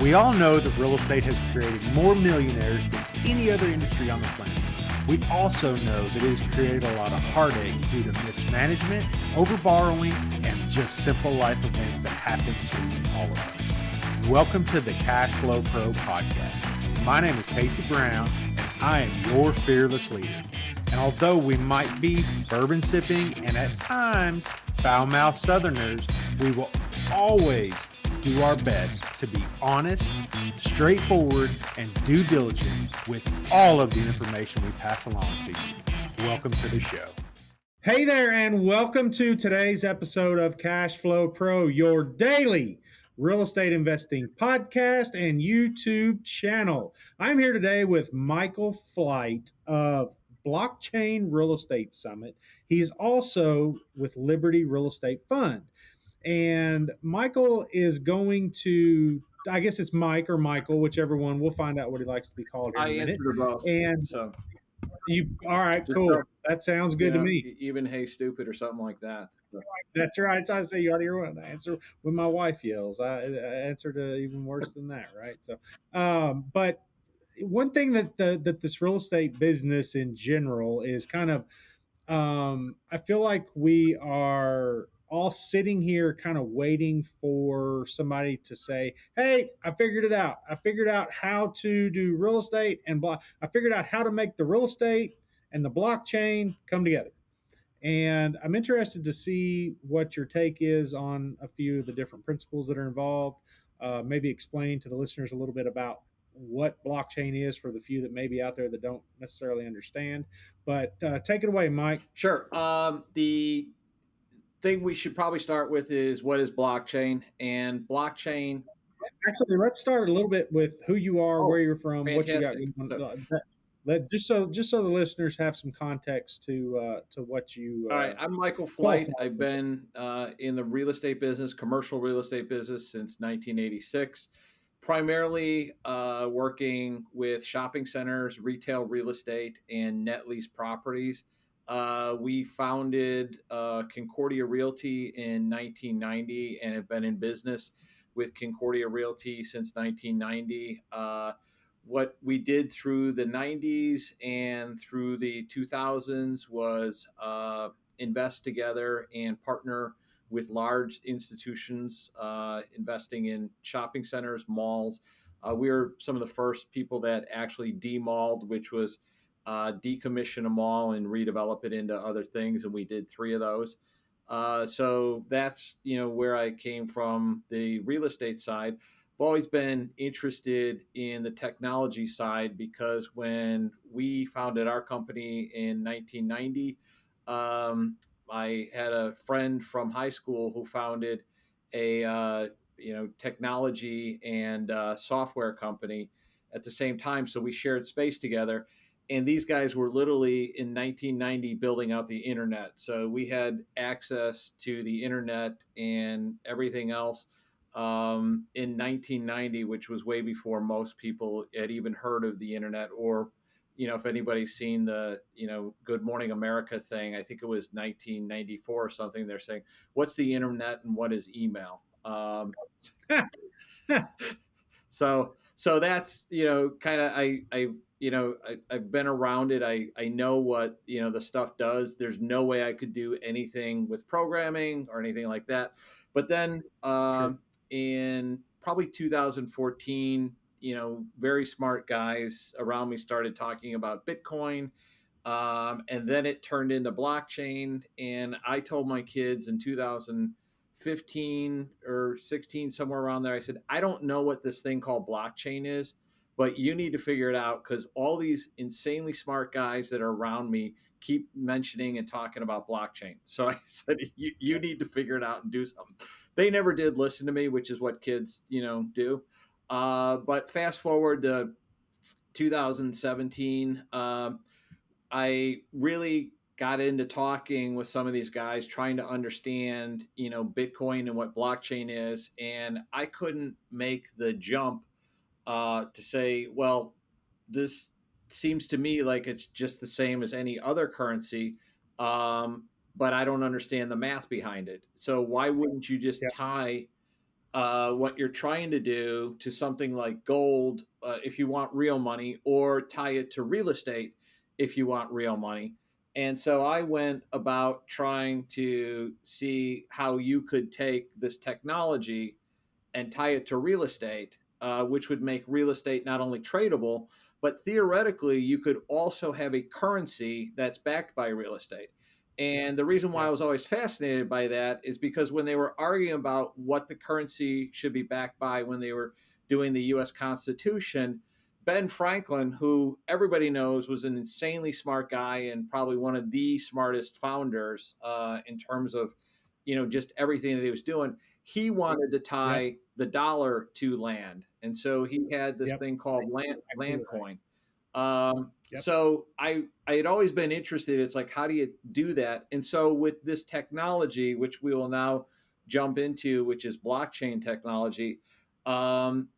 We all know that real estate has created more millionaires than any other industry on the planet. We also know that it has created a lot of heartache due to mismanagement, overborrowing, and just simple life events that happen to all of us. Welcome to the Cash Flow Pro podcast. My name is Casey Brown, and I am your fearless leader. And although we might be bourbon sipping and at times foul-mouthed Southerners, we will always do our best to be honest, straightforward, and due diligent with all of the information we pass along to you. Welcome to the show. Hey there, and welcome to today's episode of Cash Flow Pro, your daily real estate investing podcast and YouTube channel. I'm here today with Michael Flight of Blockchain Real Estate Summit. He's also with Liberty Real Estate Fund. And Michael is going to, I guess it's Mike or Michael, whichever one. We'll find out what he likes to be called here in a minute. I answered both. And so all right, cool. That sounds good to me. Even hey stupid or something like that. That's right. So I say you ought to hear what I answer when my wife yells. I answer to even worse than that, right? So, but one thing that this real estate business in general is kind of, I feel like we are all sitting here kind of waiting for somebody to say, hey, I figured it out. I figured out how to do real estate and I figured out how to make the real estate and the blockchain come together. And I'm interested to see what your take is on a few of the different principles that are involved. Maybe explain to the listeners a little bit about what blockchain is for the few that may be out there that don't necessarily understand. But take it away, Mike. Sure. The thing we should probably start with is what is blockchain, and blockchain. Actually, let's start a little bit with who you are, where you're from, fantastic. what you got. Just so the listeners have some context to what you. All right, I'm Michael Flight. I've been in the real estate business, commercial real estate business, since 1986. Primarily working with shopping centers, retail real estate, and net lease properties. We founded Concordia Realty in 1990 and have been in business with Concordia Realty since 1990. What we did through the 90s and through the 2000s was invest together and partner with large institutions investing in shopping centers, malls. We were some of the first people that actually demalled, which was decommission a mall and redevelop it into other things, and we did 3 of those. So that's where I came from, the real estate side. I've always been interested in the technology side because when we founded our company in 1990, I had a friend from high school who founded a technology and software company at the same time. So we shared space together. And these guys were literally in 1990 building out the internet. So we had access to the internet and everything else in 1990, which was way before most people had even heard of the internet, or if anybody's seen the Good Morning America thing, I think it was 1994 or something. They're saying, what's the internet and what is email? So that's kind of I've been around it. I know what the stuff does. There's no way I could do anything with programming or anything like that. But then in probably 2014, very smart guys around me started talking about Bitcoin. And then it turned into blockchain. And I told my kids in 2015 or 16, somewhere around there, I said, I don't know what this thing called blockchain is, but you need to figure it out, because all these insanely smart guys that are around me keep mentioning and talking about blockchain. So I said, you need to figure it out and do something. They never did listen to me, which is what kids, do. But fast forward to 2017, I really got into talking with some of these guys, trying to understand, Bitcoin and what blockchain is. And I couldn't make the jump to say, well, this seems to me like it's just the same as any other currency, but I don't understand the math behind it. So why wouldn't you just tie what you're trying to do to something like gold, if you want real money, or tie it to real estate if you want real money. And so I went about trying to see how you could take this technology and tie it to real estate, which would make real estate not only tradable, but theoretically, you could also have a currency that's backed by real estate. And the reason why I Yep. was always fascinated by that is because when they were arguing about what the currency should be backed by when they were doing the US Constitution, Ben Franklin, who everybody knows was an insanely smart guy and probably one of the smartest founders in terms of, just everything that he was doing, he wanted to Yep. tie the dollar to land, and so he had this Yep. thing called That's exactly land right. coin. Yep. So I had always been interested. It's like, how do you do that? And so with this technology, which we will now jump into, which is blockchain technology, um,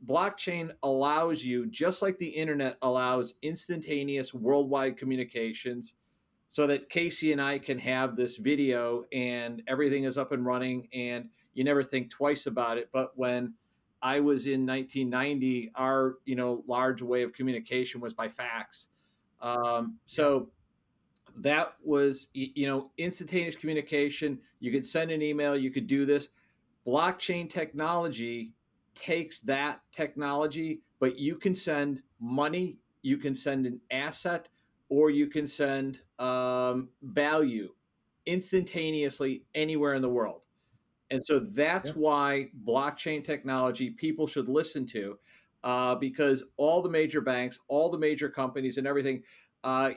blockchain allows you, just like the internet allows instantaneous worldwide communications, so that Casey and I can have this video and everything is up and running and you never think twice about it. But when I was in 1990, our large way of communication was by fax. Yep. So that was instantaneous communication. You could send an email, you could do this. Blockchain technology takes that technology, but you can send money, you can send an asset, or you can send value instantaneously anywhere in the world. And so that's Yep. why blockchain technology people should listen to, because all the major banks, all the major companies, and everything.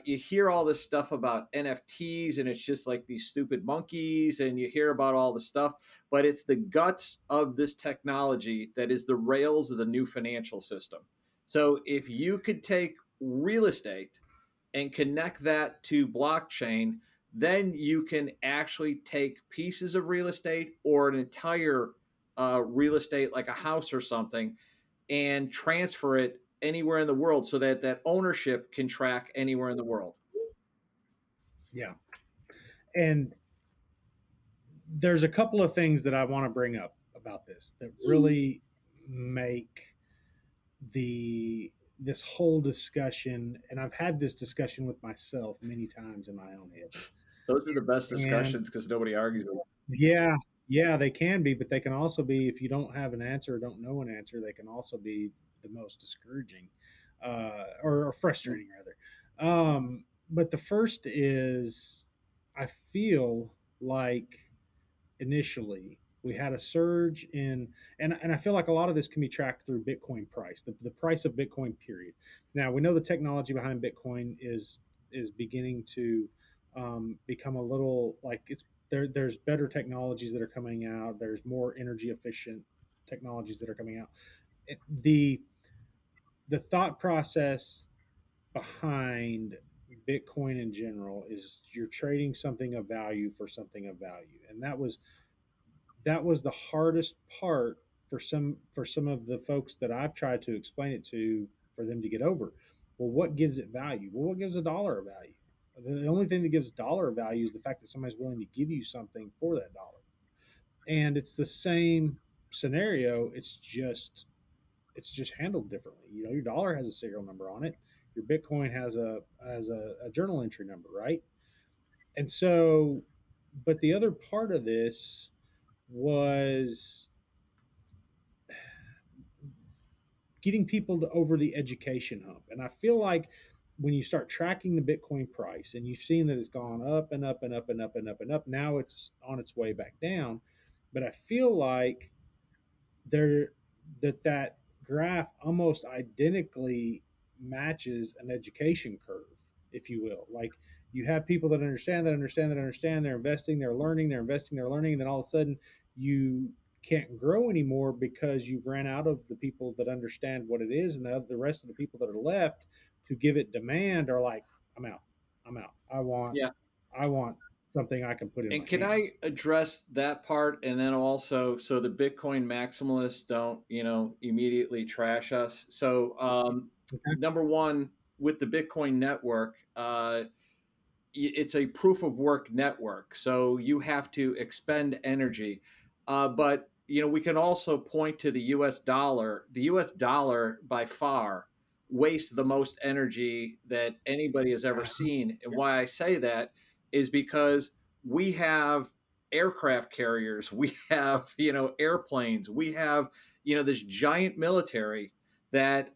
You hear all this stuff about NFTs, and it's just like these stupid monkeys, and you hear about all the stuff, but it's the guts of this technology that is the rails of the new financial system. So if you could take real estate and connect that to blockchain, then you can actually take pieces of real estate or an entire real estate, like a house or something, and transfer it anywhere in the world so that that ownership can track anywhere in the world. Yeah. And there's a couple of things that I want to bring up about this that really make the this whole discussion, and I've had this discussion with myself many times in my own head. Those are the best And discussions because nobody argues with. yeah, yeah, they can be, but they can also be, if you don't have an answer or don't know an answer, they can also be the most discouraging, or frustrating rather. But the first is, I feel like initially we had a surge in, and I feel like a lot of this can be tracked through Bitcoin price, the price of Bitcoin period. Now we know the technology behind Bitcoin is beginning to become a little like it's there's better technologies that are coming out, there's more energy efficient technologies that are coming out. The thought process behind Bitcoin in general is you're trading something of value for something of value, and that was the hardest part for some of the folks that I've tried to explain it to, for them to get over. Well, what gives it value? Well, what gives a dollar a value? The only thing that gives dollar value is the fact that somebody's willing to give you something for that dollar. And it's the same scenario. It's just handled differently. Your dollar has a serial number on it. Your Bitcoin has a journal entry number, right? And so, but the other part of this was getting people to over the education hump. And I feel like when you start tracking the Bitcoin price and you've seen that it's gone up and up and up and up and up and up, now it's on its way back down. But I feel like there that graph almost identically matches an education curve, if you will. Like, you have people that understand, they're investing, they're learning, they're investing, they're learning, and then all of a sudden you can't grow anymore because you've ran out of the people that understand what it is, and the rest of the people that are left to give it demand are like, I'm out, I'm out. Yeah. I want something I can put in my And can I hands. address that part, and then also so the Bitcoin maximalists don't, immediately trash us? So, Okay. number one, with the Bitcoin network, it's a proof of work network, so you have to expend energy. But we can also point to the US dollar. The US dollar by far wastes the most energy that anybody has ever Uh-huh. seen. And Yeah, why I say that is because we have aircraft carriers, we have, airplanes, we have, this giant military that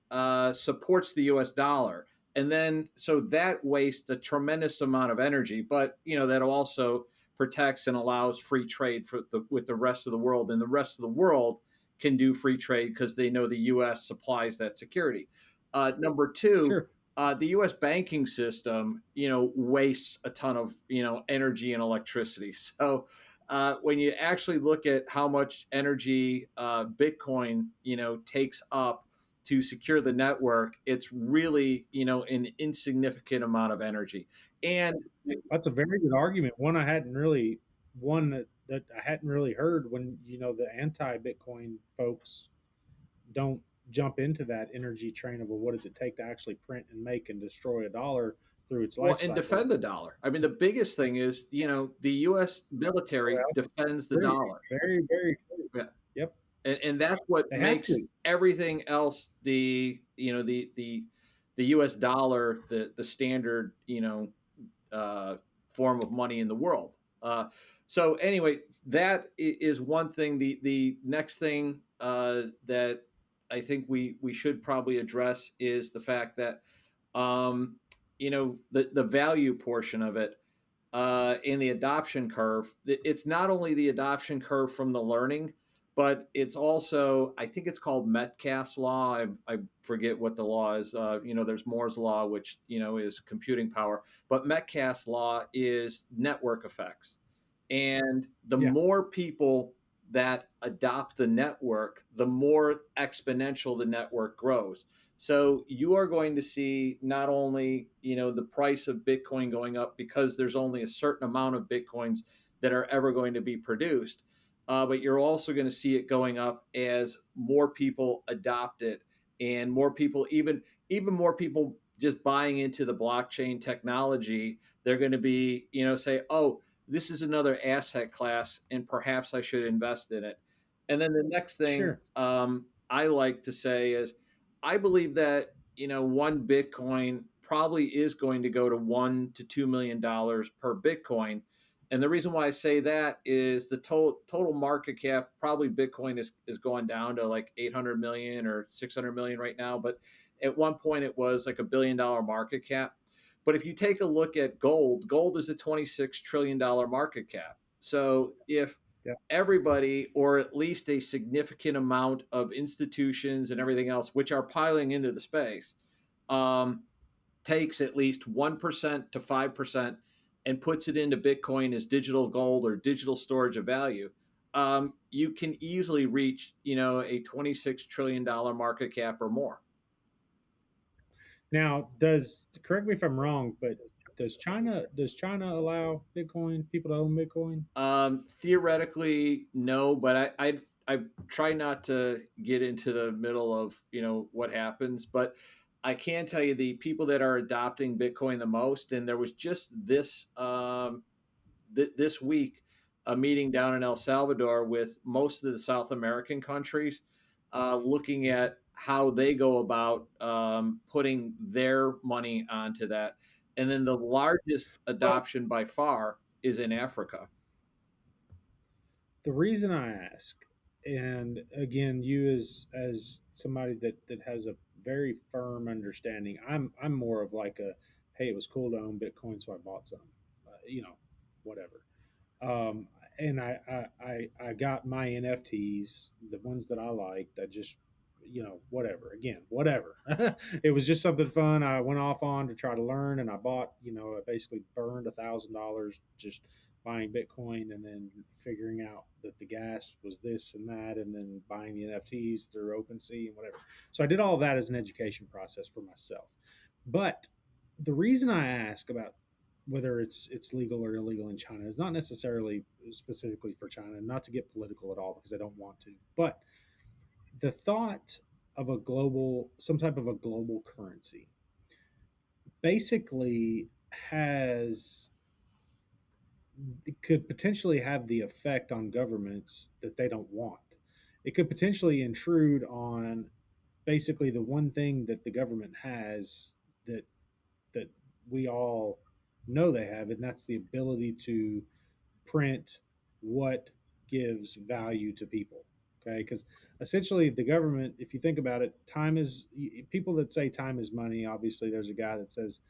supports the US dollar. And then so that wastes a tremendous amount of energy, but that also protects and allows free trade with the rest of the world, and the rest of the world can do free trade because they know the U.S. supplies that security. Number two, sure. the U.S. banking system, wastes a ton of energy and electricity. So when you actually look at how much energy Bitcoin, takes up to secure the network, it's really an insignificant amount of energy. And That's a very good argument. One that I hadn't really heard when the anti-Bitcoin folks don't jump into that energy train of, well, what does it take to actually print and make and destroy a dollar through its Well, life and cycle? defend the dollar. I mean, the biggest thing is, the U.S. military Well, defends the true. dollar. Very, very true. Yeah. Yep, And that's what they have makes to. everything else the U.S. dollar the standard uh, form of money in the world. So anyway, that is one thing. The next thing that I think we should probably address is the fact that um, the value portion of it in the adoption curve. It's not only the adoption curve from the learning, but it's also, I think it's called Metcalfe's law. I forget what the law is. There's Moore's law, which is computing power, but Metcalfe's law is network effects, and the Yeah, more people that adopt the network, the more exponential the network grows. So you are going to see not only the price of Bitcoin going up because there's only a certain amount of Bitcoins that are ever going to be produced, but you're also going to see it going up as more people adopt it, and more people, even more people just buying into the blockchain technology. They're going to be say, oh, this is another asset class, and perhaps I should invest in it. And then the next thing sure. I like to say is, I believe that one Bitcoin probably is going to go to $1 to $2 million per Bitcoin, and the reason why I say that is the total market cap, probably Bitcoin is going down to like 800 million or 600 million right now, but at one point it was like $1 billion market cap. But if you take a look at gold is a $26 trillion market cap. So if Yeah. everybody, or at least a significant amount of institutions and everything else, which are piling into the space, um, takes at least 1% to 5% and puts it into Bitcoin as digital gold or digital storage of value, you can easily reach, a $26 trillion market cap or more. Now, does correct me if I'm wrong, but does China allow Bitcoin people to own Bitcoin? Theoretically, no, but I try not to get into the middle of what happens, but I can tell you the people that are adopting Bitcoin the most, and there was just this week a meeting down in El Salvador with most of the South American countries, looking at how they go about putting their money onto that, and then the largest Well, adoption by far is in Africa. the reason I ask, and again, you as somebody that has a very firm understanding, I'm more of like a, hey, it was cool to own Bitcoin, so I bought some, whatever. Um, and I got my NFTs, the ones that I liked. I just, whatever. Again, whatever. It was just something fun. I went off on to try to learn, and I bought. I basically burned $1,000 just buying Bitcoin, and then figuring out that the gas was this and that, and then buying the NFTs through OpenSea and whatever. So I did all of that as an education process for myself. But the reason I ask about whether it's legal or illegal in China is not necessarily specifically for China, not to get political at all because I don't want to. But the thought of some type of a global currency basically has it could potentially have the effect on governments that they don't want. it could potentially intrude on basically the one thing that the government has that that we all know they have, and that's the ability to print what gives value to people. Okay, because essentially the government, if you think about it, time is people that say time is money. Obviously, there's a guy that says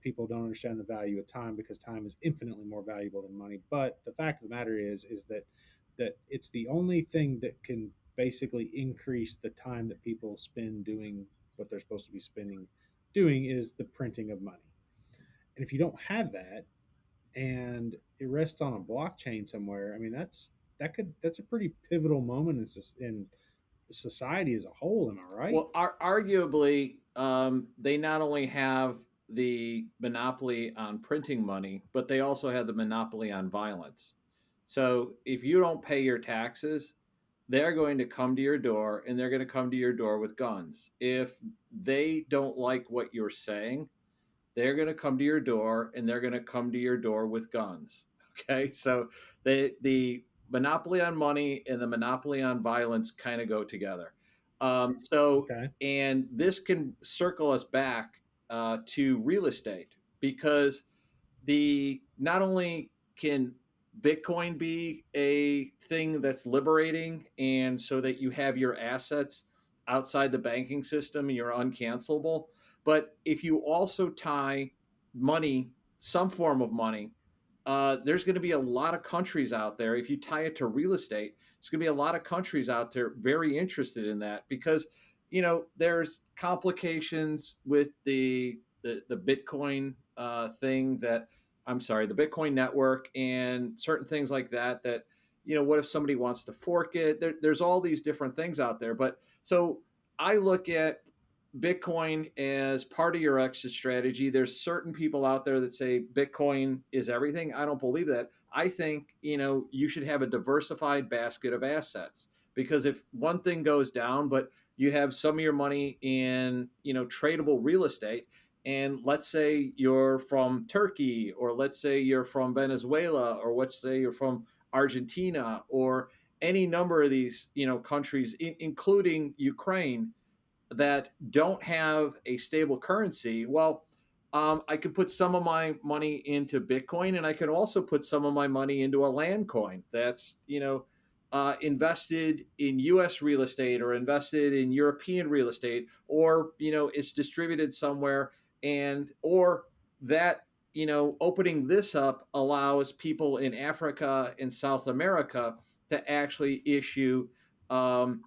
people don't understand the value of time because time is infinitely more valuable than money. But the fact of the matter is that it's the only thing that can basically increase the time that people spend doing what they're supposed to be spending doing is the printing of money. And if you don't have that, and it rests on a blockchain somewhere, I mean that's a pretty pivotal moment in society as a whole. Am I right? Well, arguably, they not only have the monopoly on printing money, but they also have the monopoly on violence. So if you don't pay your taxes, they're going to come to your door, and they're going to come to your door with guns. If they don't like what you're saying, they're going to come to your door, and they're going to come to your door with guns. Okay, so the monopoly on money and the monopoly on violence kind of go together. So, Okay. and this can circle us back to real estate, because the not only can Bitcoin be a thing that's liberating, and so that you have your assets outside the banking system and you're uncancelable, but if you also tie money, some form of money, there's going to be a lot of countries out there. If you tie it to real estate, there's going to be a lot of countries out there very interested in that, because there's complications with the Bitcoin thing that I'm sorry, the Bitcoin network and certain things like that. That what if somebody wants to fork it? There's all these different things out there. But so I look at Bitcoin as part of your exit strategy. There's certain people out there that say Bitcoin is everything. I don't believe that. I think, you should have a diversified basket of assets, because if one thing goes down, but you have some of your money in, tradable real estate, and let's say you're from Turkey, or let's say you're from Venezuela, or let's say you're from Argentina, or any number of these, countries, including Ukraine, that don't have a stable currency. Well, I could put some of my money into Bitcoin, and I could also put some of my money into a land coin that's invested in U.S. real estate, or invested in European real estate, or it's distributed somewhere, and or that opening this up allows people in Africa and South America to actually issue and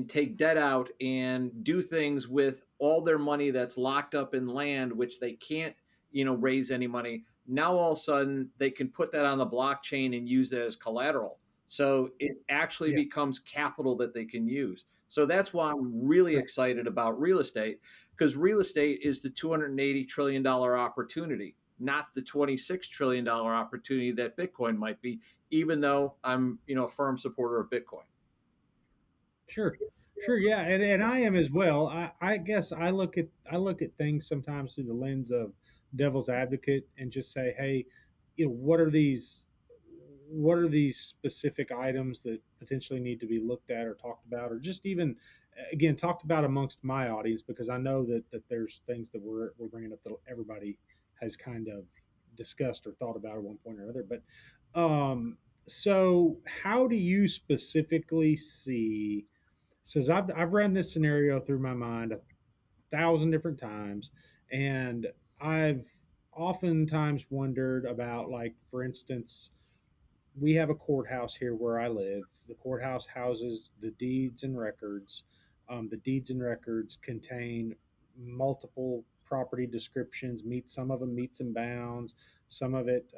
take debt out and do things with all their money that's locked up in land, which they can't raise any money. Now all of a sudden they can put that on the blockchain and use that as collateral, so it actually Yeah. becomes capital that they can use. So that's why I'm really Right. excited about real estate, because real estate is the $280 trillion opportunity, not the $26 trillion opportunity that Bitcoin might be, even though I'm a firm supporter of Bitcoin. Sure. Sure. Yeah. And I am as well. I guess I look at things sometimes through the lens of devil's advocate and just say, hey, what are these specific items that potentially need to be looked at or talked about, or just even again talked about amongst my audience, because I know that there's things that we're bringing up that everybody has kind of discussed or thought about at one point or another. But so how do you specifically see? Says I've ran this scenario through my mind 1,000 different times, and I've oftentimes wondered about, like, for instance, we have a courthouse here where I live. The courthouse houses the deeds and records. The deeds and records contain multiple property descriptions. Meet some of them meets and bounds. Some of it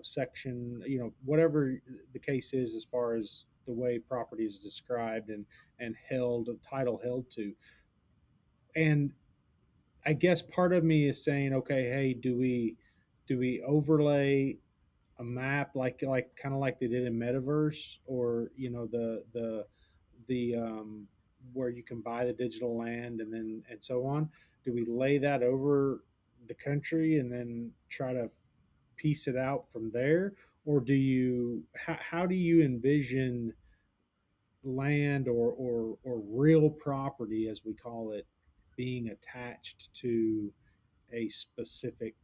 section, whatever the case is, as far as the way property is described and held, a title held to. And I guess part of me is saying, okay, hey, do we overlay a map like kind of like they did in Metaverse, or the where you can buy the digital land and then and so on? Do we lay that over the country and then try to piece it out from there, or how do you envision land or real property, as we call it, being attached to a specific,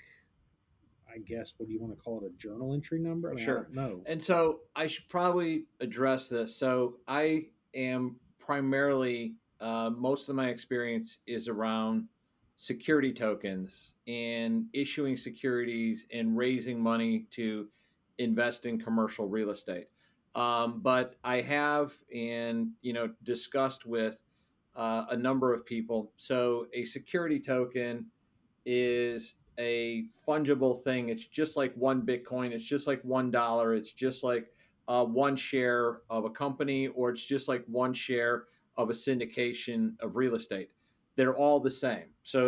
I guess, what do you want to call it, a journal entry number? I mean, I Sure. don't know. And so I should probably address this. So I am primarily, most of my experience is around security tokens and issuing securities and raising money to invest in commercial real estate. But I have, and discussed with a number of people. So a security token is a fungible thing. It's just like one Bitcoin. It's just like $1. It's just like one share of a company, or it's just like one share of a syndication of real estate. They're all the same. So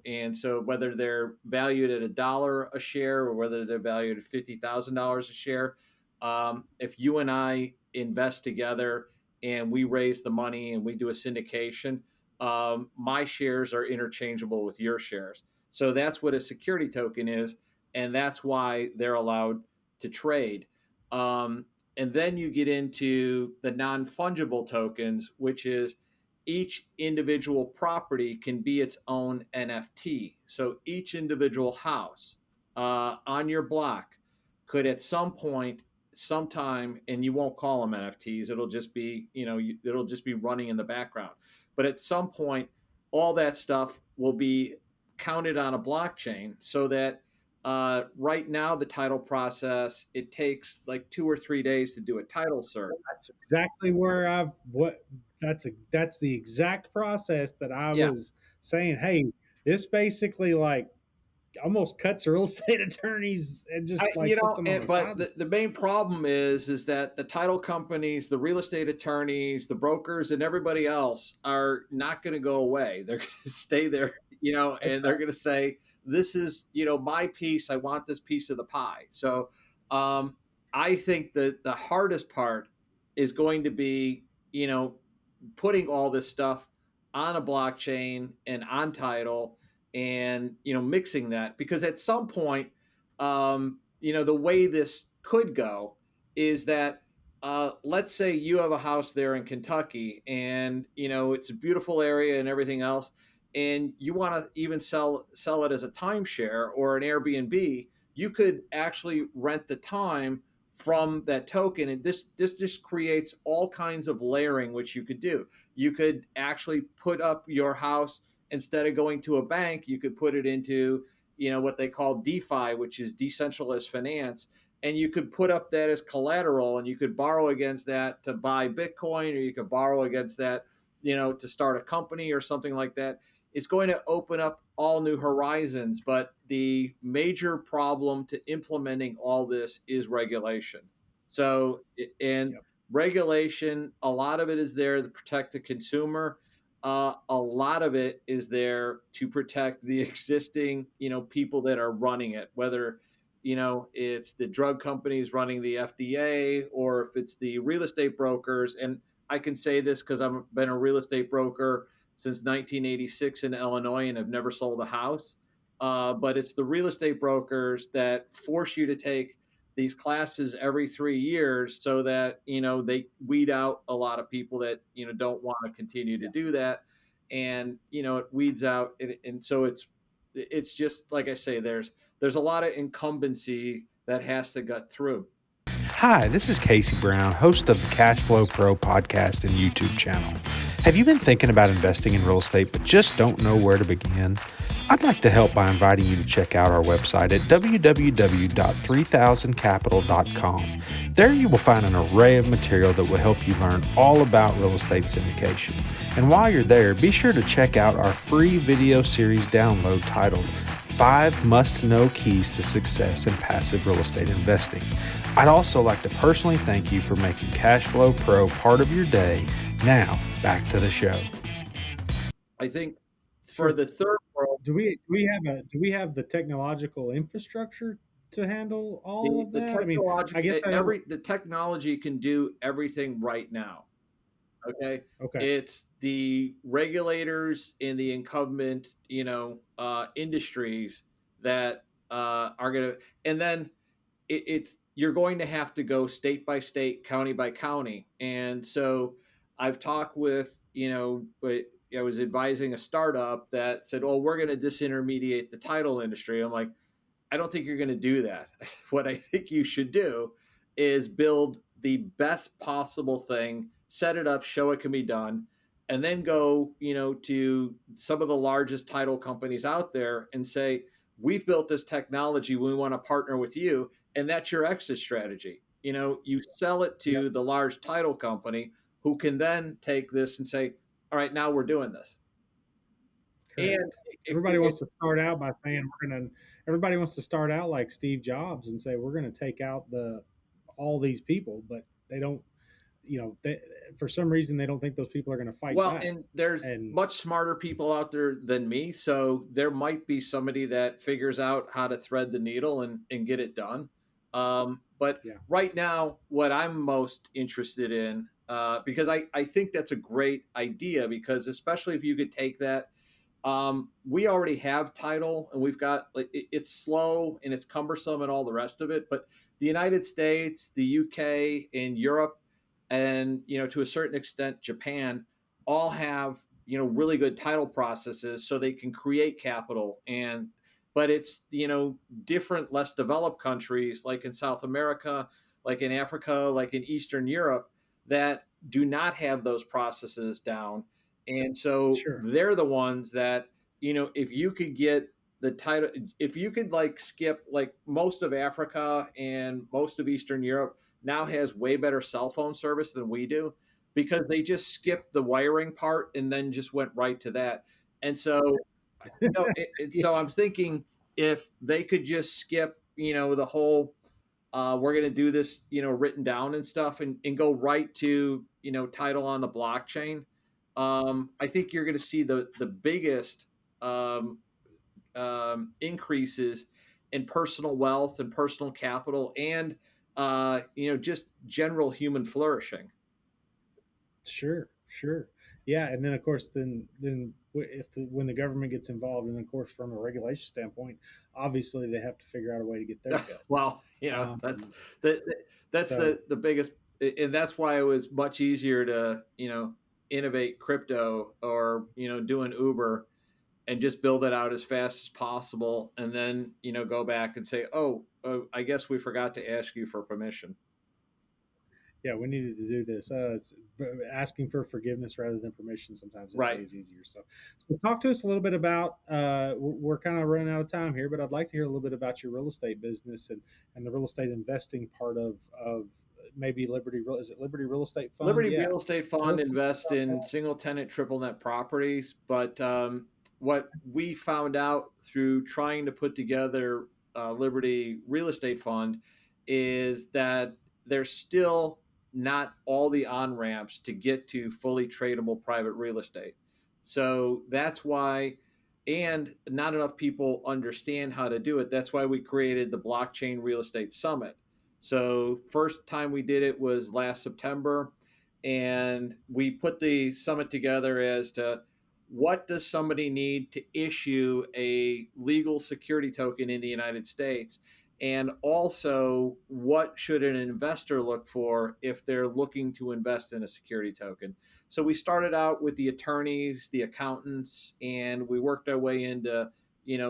and so whether they're valued at $1 a share or whether they're valued at $50,000 a share, if you and I invest together and we raise the money and we do a syndication, my shares are interchangeable with your shares. So that's what a security token is, and that's why they're allowed to trade. Um, and then you get into the non fungible tokens, which is each individual property can be its own NFT. So each individual house on your block could at some point, sometime, and you won't call them NFTs, it'll just be, it'll just be running in the background, but at some point, all that stuff will be counted on a blockchain so that right now the title process, it takes like 2 or 3 days to do a title search. That's exactly where I've what that's the exact process that I Yeah. was saying. Hey, this basically like almost cuts real estate attorneys and just like puts them on the But sideline. the main problem is that the title companies, the real estate attorneys, the brokers, and everybody else are not going to go away. They're going to stay there, and they're going to say, "This is, my piece. I want this piece of the pie." So, um, I think that the hardest part is going to be, putting all this stuff on a blockchain and on title, and mixing that, because at some point, the way this could go is that, let's say you have a house there in Kentucky, and it's a beautiful area and everything else, and you want to even sell it as a timeshare or an Airbnb. You could actually rent the time from that token, and this just creates all kinds of layering which you could do. You could actually put up your house, instead of going to a bank, you could put it into what they call DeFi, which is decentralized finance, and you could put up that as collateral, and you could borrow against that to buy Bitcoin, or you could borrow against that, to start a company or something like that. It's going to open up all new horizons, but the major problem to implementing all this is regulation. So, and Yep. regulation, a lot of it is there to protect the consumer. A lot of it is there to protect the existing, people that are running it, whether, it's the drug companies running the FDA, or if it's the real estate brokers. And I can say this because I've been a real estate broker since 1986 in Illinois and have never sold a house. But it's the real estate brokers that force you to take these classes every 3 years so that they weed out a lot of people that don't want to continue to Yeah. do that, and it weeds out, and so it's just like I say, there's a lot of incumbency that has to get through. Hi, this is Casey Brown, host of the Cash Flow Pro podcast and YouTube channel. Have you been thinking about investing in real estate but just don't know where to begin? I'd like to help by inviting you to check out our website at www.3000capital.com. There you will find an array of material that will help you learn all about real estate syndication. And while you're there, be sure to check out our free video series download titled 5 Must-Know Keys to Success in Passive Real Estate Investing. I'd also like to personally thank you for making Cash Flow Pro part of your day. Now, back to the show. I think for Sure. the third world, Do we have the technological infrastructure to handle all of the that? I mean, I guess I don't. the technology can do everything right now. Okay. Okay. It's the regulators in the incumbent, industries that are going to, and then it's you're going to have to go state by state, county by county. And so I've talked with, but I was advising a startup that said, "Oh, we're going to disintermediate the title industry." I'm like, I don't think you're going to do that. What I think you should do is build the best possible thing, set it up, show it can be done, and then go, to some of the largest title companies out there and say, "We've built this technology. We want to partner with you." And that's your exit strategy. You sell it Yep. to the large title company who can then take this and say, "All right, now we're doing this." Correct. And Everybody wants to start out by saying everybody wants to start out like Steve Jobs and say we're going to take out all these people, but they don't, for some reason they don't think those people are going to fight well, back. and there's much smarter people out there than me, so there might be somebody that figures out how to thread the needle and get it done. But Yeah. right now, what I'm most interested in, because I think that's a great idea, because especially if you could take that, we already have title, and we've got, like, it's slow and it's cumbersome and all the rest of it, but the United States, the UK, and Europe, and to a certain extent Japan, all have really good title processes, so they can create capital. But it's different, less developed countries like in South America, like in Africa, like in Eastern Europe, that do not have those processes down. And so Sure. they're the ones that, if you could get the title, if you could like skip, like, most of Africa and most of Eastern Europe now has way better cell phone service than we do, because they just skipped the wiring part and then just went right to that. And so, so I'm thinking, if they could just skip, the whole, we're going to do this, written down and stuff, and go right to, title on the blockchain. I think you're going to see the biggest um, increases in personal wealth and personal capital, and just general human flourishing. Sure. Yeah, and then of course, when the government gets involved, and of course from a regulation standpoint, obviously they have to figure out a way to get their cut. Well, that's the that's so- the biggest, and that's why it was much easier to innovate crypto, or doing Uber, and just build it out as fast as possible, and then go back and say, "Oh, I guess we forgot to ask you for permission." Yeah, we needed to do this. It's asking for forgiveness rather than permission. Sometimes Right. is easier. So talk to us a little bit about. We're kind of running out of time here, but I'd like to hear a little bit about your real estate business and the real estate investing part of maybe Liberty. Is it Liberty Real Estate Fund? Liberty Yeah. Real Estate Fund invests in single tenant, triple net properties. But what we found out through trying to put together Liberty Real Estate Fund is that there's still not all the on ramps to get to fully tradable private real estate. So that's why, and not enough people understand how to do it. That's why we created the Blockchain Real Estate Summit. So first time we did it was last September, and we put the summit together as to what does somebody need to issue a legal security token in the United States, and also what should an investor look for if they're looking to invest in a security token. So we started out with the attorneys, the accountants, and we worked our way into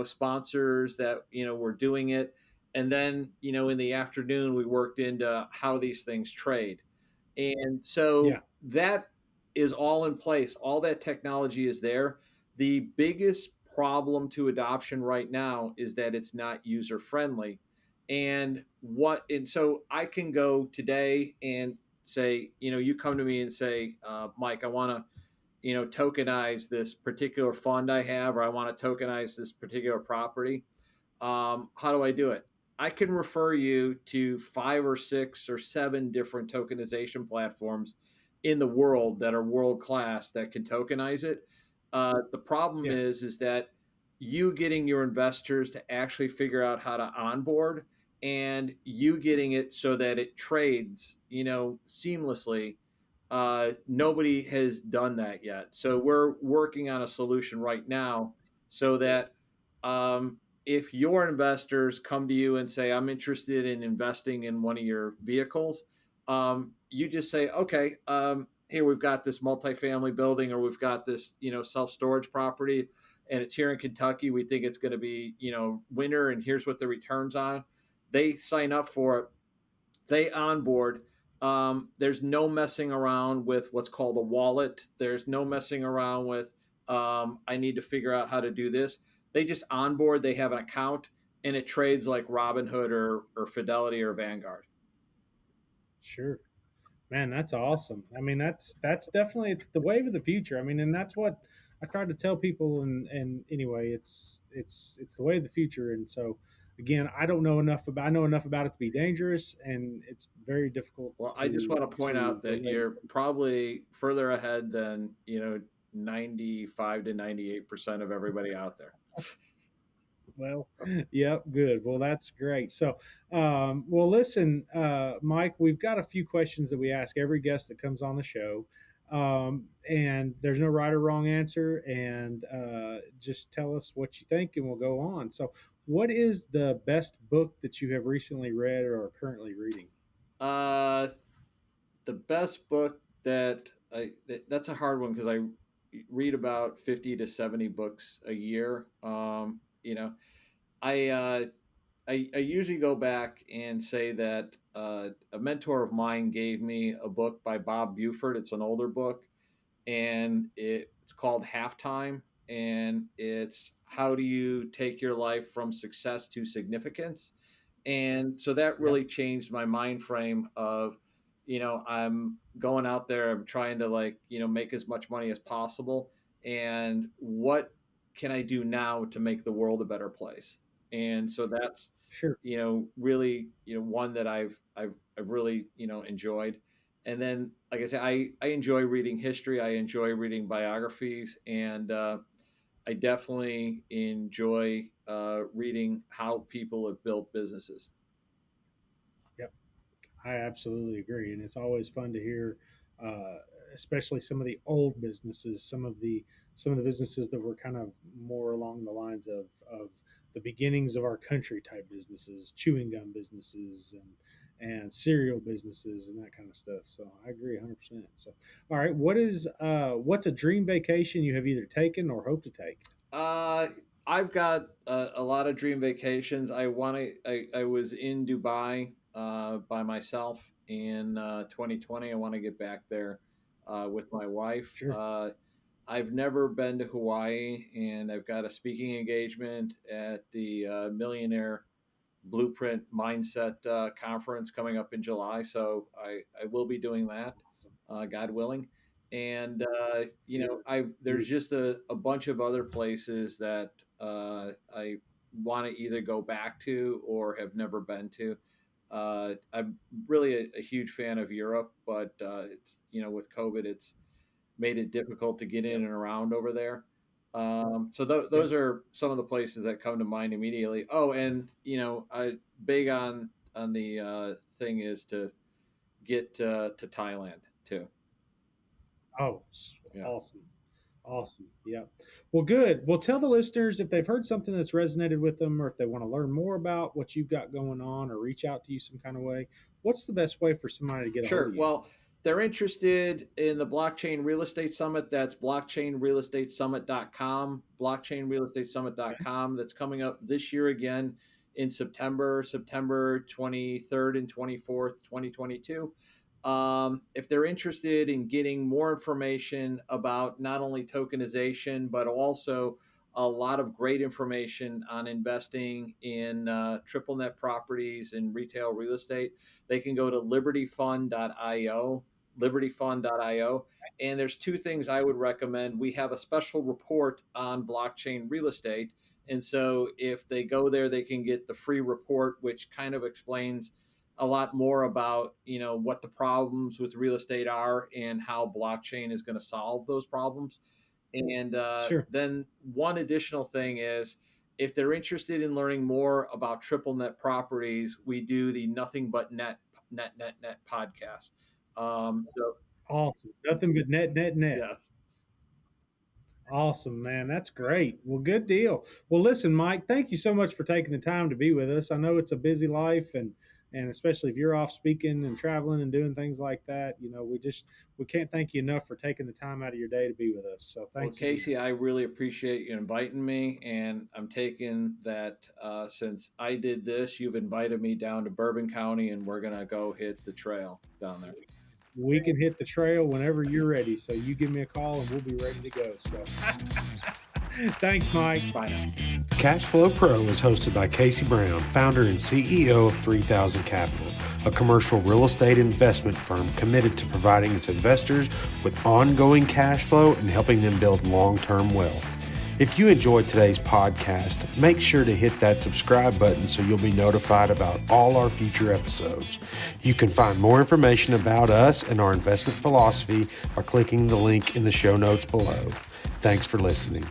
sponsors that were doing it. And then in the afternoon we worked into how these things trade. And so that is all in place. All that technology is there. The biggest problem to adoption right now is that it's not user friendly. And so I can go today and say, you come to me and say, Mike, I want to, tokenize this particular fund I have, or I want to tokenize this particular property. How do I do it? I can refer you to 5 or 6 or 7 different tokenization platforms in the world that are world class that can tokenize it. The problem is that you getting your investors to actually figure out how to onboard, and you getting it so that it trades, seamlessly. Nobody has done that yet. So we're working on a solution right now so that if your investors come to you and say, I'm interested in investing in one of your vehicles, you just say, okay, here we've got this multifamily building, or we've got this, self-storage property, and it's here in Kentucky. We think it's going to be, winter, and here's what the returns on. They sign up for it. They onboard. There's no messing around with what's called a wallet. There's no messing around with, I need to figure out how to do this. They just onboard. They have an account, and it trades like Robinhood or Fidelity or Vanguard. Sure. Man, that's awesome. I mean, that's definitely it's the wave of the future. I mean, and that's what I try to tell people. And anyway, it's the way of the future. And so, again, I know enough about it to be dangerous, and it's very difficult Well, I just want to point to out that relate. you're probably further ahead than 95 to 98% of everybody out there. Well, yep, good. Well, that's great. So, well, listen, Mike, we've got a few questions that we ask every guest that comes on the show. And there's no right or wrong answer. And just tell us what you think, and we'll go on. So, what is the best book that you have recently read or are currently reading? Uh, the best book that's a hard one because I read about 50 to 70 books a year. I, uh, I usually go back and say that a mentor of mine gave me a book by Bob Buford. It's an older book, and it's called Halftime, and it's how do you take your life from success to significance. And so that Yep, really changed my mind frame of, I'm going out there, I'm trying to, like, make as much money as possible, and what can I do now to make the world a better place. And so that's, sure. really, one that I've really, enjoyed. And then, like I said, I enjoy reading history. I enjoy reading biographies, and I definitely enjoy reading how people have built businesses. Yep. I absolutely agree, and it's always fun to hear, uh, especially some of the old businesses, some of the businesses that were kind of more along the lines of the beginnings of our country type businesses, chewing gum businesses, and cereal businesses and that kind of stuff. So I agree 100%. So, all right, what's a dream vacation you have either taken or hope to take? Uh, I've got a lot of dream vacations. I was in Dubai by myself in 2020. I want to get back there with my wife. Sure. I've never been to Hawaii, and I've got a speaking engagement at the Millionaire Blueprint Mindset Conference coming up in July. So I will be doing that, Awesome. God willing. And Good. there's just a bunch of other places that I want to either go back to or have never been to. I'm really a huge fan of Europe, but it's, with COVID, it's made it difficult to get in Yep. and around over there. So Yep. those are some of the places that come to mind immediately. Oh, and I big on the thing is to get to Thailand too. Oh, Yeah, awesome. Awesome. Yeah. Well, good. Well, tell the listeners if they've heard something that's resonated with them, or if they want to learn more about what you've got going on or reach out to you some kind of way, what's the best way for somebody to get a hold sure. of you? Well, they're interested in the Blockchain Real Estate Summit. That's blockchainrealestatesummit.com. Okay. Blockchainrealestatesummit.com. That's coming up this year again in September 23rd and 24th, 2022. If they're interested in getting more information about not only tokenization, but also a lot of great information on investing in triple net properties and retail real estate, they can go to libertyfund.io, libertyfund.io. And there's two things I would recommend. We have a special report on blockchain real estate. And so if they go there, they can get the free report, which kind of explains a lot more about what the problems with real estate are and how blockchain is going to solve those problems. And Sure. then one additional thing is, if they're interested in learning more about triple net properties, we do the Nothing But Net podcast. So Awesome. Nothing but net, net, net. yes. Awesome, man. That's great. Well, good deal. Well, listen, Mike, thank you so much for taking the time to be with us. I know it's a busy life, and especially if you're off speaking and traveling and doing things like that, we can't thank you enough for taking the time out of your day to be with us. So Well, thanks Casey, again. I really appreciate you inviting me, and I'm taking that since I did this, you've invited me down to Bourbon County, and we're gonna go hit the trail down there. We can hit the trail whenever you're ready. So you give me a call and we'll be ready to go. So thanks, Mike. Bye now. Cashflow Pro is hosted by Casey Brown, founder and CEO of 3000 Capital, a commercial real estate investment firm committed to providing its investors with ongoing cash flow and helping them build long-term wealth. If you enjoyed today's podcast, make sure to hit that subscribe button so you'll be notified about all our future episodes. You can find more information about us and our investment philosophy by clicking the link in the show notes below. Thanks for listening.